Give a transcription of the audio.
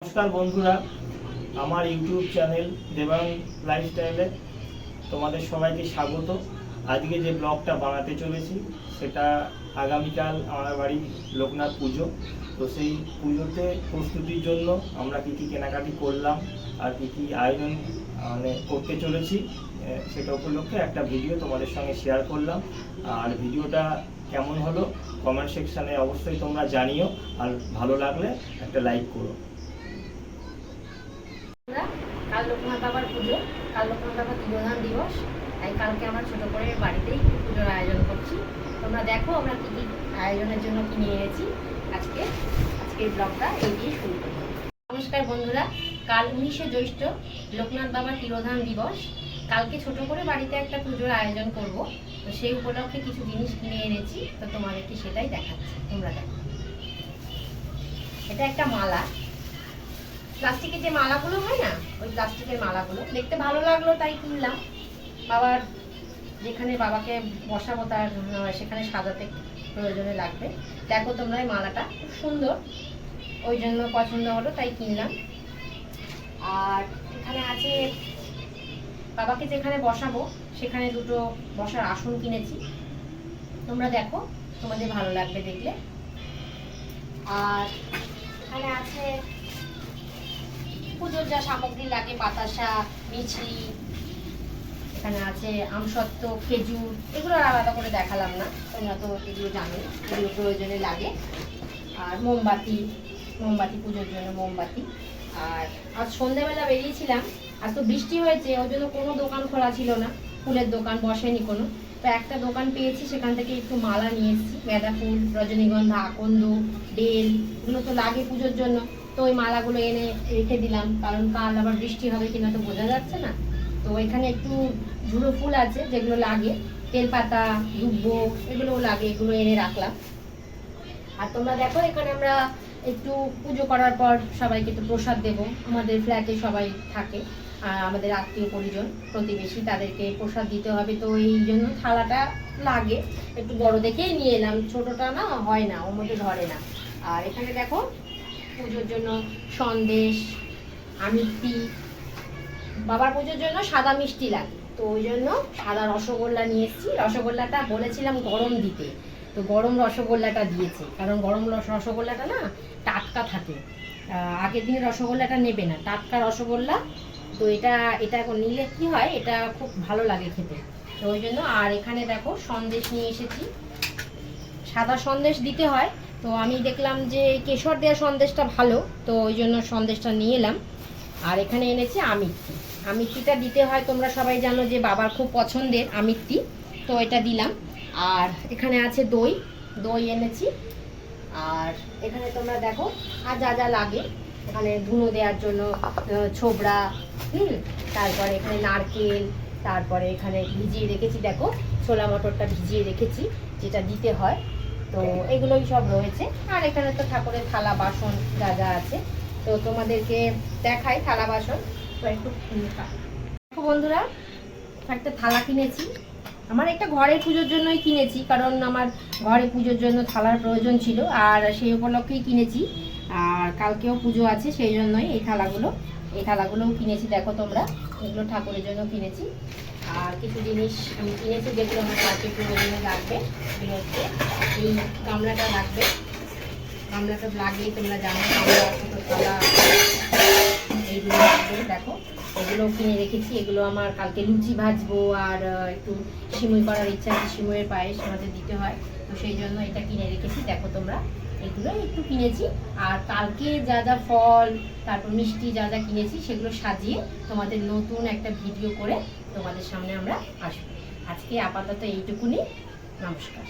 নমস্কার বন্ধুরা, আমার ইউটিউব চ্যানেল দেবাং লাইফস্টাইলে তোমাদের সবাইকে স্বাগত। আজকে যে ব্লগটা বানাতে চলেছি সেটা আগামীকাল আমার বাড়ি লোকনাথ পুজো। তো সেই পুজোতে প্রস্তুতির জন্য আমরা কী কী কেনাকাটি করলাম আর কী কী আয়োজন করতে চলেছি সেটা উপলক্ষে একটা ভিডিও তোমাদের সঙ্গে শেয়ার করলাম। আর ভিডিওটা কেমন হলো কমেন্ট সেকশানে অবশ্যই তোমরা জানিও, আর ভালো লাগলে একটা লাইক করো। কাল লোকনাথ বাবার পুজো, কাল লোকনাথ বাবার তিরোধান দিবস, তাই কালকে আমরা ছোট করে বাড়িতেই পুজোর আয়োজন করছি। তোমরা দেখো আমরা কী কী আয়োজনের জন্য কি নিয়ে এনেছি। আজকের ব্লগটা এই দিয়ে শুরু করব। নমস্কার বন্ধুরা, কাল 19শে জ্যৈষ্ঠ লোকনাথ বাবার তিরোধান দিবস। কালকে ছোট করে বাড়িতে একটা পুজোর আয়োজন করব, তো সেই উপলক্ষে কিছু জিনিস কিনে এনেছি, তো তোমাদেরকে সেটাই দেখাচ্ছি। তোমরা দেখো, এটা একটা মালা, প্লাস্টিকের যে মালাগুলো হয় না, ওই প্লাস্টিকের মালাগুলো দেখতে ভালো লাগলো তাই কিনলাম। বাবার যেখানে বাবাকে বসাবো তার সেখানে সাজাতে প্রয়োজনে লাগবে। দেখো তোমরা এই মালাটা খুব সুন্দর, ওই জন্য পছন্দ হলো তাই কিনলাম। আর এখানে আছে বাবাকে যেখানে বসাবো সেখানে দুটো বসার আসন কিনেছি। তোমরা দেখো, তোমাদের ভালো লাগবে দেখলে। আর এখানে আছে পুজোর যা সামগ্রী লাগে, বাতাসা, মিছরি, এখানে আছে আমসত্ত্ব, খেজুর, এগুলো আলাদা করে দেখালাম না, তোমরা তো এগুলো জানো, এগুলো প্রয়োজনে লাগে। আর মোমবাতি পুজোর জন্য মোমবাতি। আর আজ সন্ধ্যাবেলা বেরিয়েছিলাম, আজ তো বৃষ্টি হয়েছে, ওই জন্য কোনো দোকান খোলা ছিল না, ফুলের দোকান বসেনি কোনো। তো একটা দোকান পেয়েছি, সেখান থেকে একটু মালা নিয়ে এসেছি, গাঁদা ফুল, রজনীগন্ধা, আকন্দ, বেল, এগুলো তো লাগে পুজোর জন্য। তো ওই মালাগুলো এনে রেখে দিলাম, কারণ কাল আবার বৃষ্টি হবে কিনা তো বোঝা যাচ্ছে না। তো এখানে একটু ঝুড়ো ফুল আছে যেগুলো লাগে, তেলপাতা, দুব্বো, এগুলোও লাগে, এগুলো এনে রাখলাম। আর তোমরা দেখো, এখানে আমরা একটু পুজো করার পর সবাইকে একটু প্রসাদ দেবো। আমাদের ফ্ল্যাটে সবাই থাকে, আর আমাদের আত্মীয় পরিজন প্রতিবেশী, তাদেরকে প্রসাদ দিতে হবে, তো এই জন্য থালাটা লাগে, একটু বড় দেখেই নিয়ে এলাম, ছোটটা না হয় না, ওর মধ্যে ধরে না। আর এখানে দেখো পুজোর জন্য সন্দেশ, আমিত্তি, বাবার পুজোর জন্য সাদা মিষ্টি লাগে, তো ওই জন্য সাদা রসগোল্লা নিয়ে এসেছি। রসগোল্লাটা বলেছিলাম গরম দিতে, তো গরম রসগোল্লাটা দিয়েছে, কারণ গরম রসগোল্লাটা না টাটকা থাকে, আগের দিনে রসগোল্লাটা নেবে না, টাটকা রসগোল্লা। তো এটা নিলে কি হয়, এটা খুব ভালো লাগে খেতে, তো ওই জন্য। আর এখানে দেখো সন্দেশ নিয়ে এসেছি, সাদা সন্দেশ দিতে হয়, তো আমি দেখলাম যে কেশর দেওয়া সন্দেশটা ভালো, তো ওই জন্য সন্দেশটা নিয়ে এলাম। আর এখানে এনেছি আমিত্তিটা দিতে হয়, তোমরা সবাই জানো যে বাবার খুব পছন্দের আমিত্তি, তো এটা দিলাম। আর এখানে আছে দই এনেছি। আর এখানে তোমরা দেখো আর যা যা লাগে, এখানে ধুনো দেওয়ার জন্য ছোবড়া, তারপরে এখানে নারকেল, তারপরে এখানে ভিজিয়ে রেখেছি, দেখো ছোলা মটরটা ভিজিয়ে রেখেছি, যেটা দিতে হয়, তো এগুলোই সব রয়েছে। আর এখানে তো ঠাকুরের থালা বাসন যা যা আছে, তো তোমাদেরকে দেখাই থালা বাসন। তো একটু দেখো বন্ধুরা, একটা থালা কিনেছি, আমার একটা ঘরের পুজোর জন্যই কিনেছি, কারণ আমার ঘরে পুজোর জন্য থালার প্রয়োজন ছিল, আর সেই উপলক্ষেই কিনেছি। আর কালকেও পুজো আছে, সেই জন্যই এই থালাগুলোও কিনেছি। দেখো তোমরা, এগুলো ঠাকুরের জন্য কিনেছি। আর কিছু জিনিস আমি কিনেছি যেগুলো আমার কালকে প্রয়োজনে লাগবে, এগুলো হচ্ছে এই গামলাটা লাগবে, গামলাটা লাগবে, তোমরা জানো, গামলা, ছোটো থালা, এইগুলো লাগবে। দেখো এগুলোও কিনে রেখেছি, এগুলো আমার কালকে লুচি ভাজবো, আর একটু সিমুই করার ইচ্ছা আছে, সিমুইয়ের পায়েস আমাদের দিতে হয়, তো সেই জন্য এটা কিনে রেখেছি। দেখো তোমরা, এগুলো একটু কিনেছি। আর কালকে যা যা ফল, তারপর মিষ্টি যা যা কিনেছি, সেগুলো সাজিয়ে তোমাদের নতুন একটা ভিডিও করে তোমাদের সামনে আমরা আসবো। আজকে আপাতত এইটুকুনি, নমস্কার।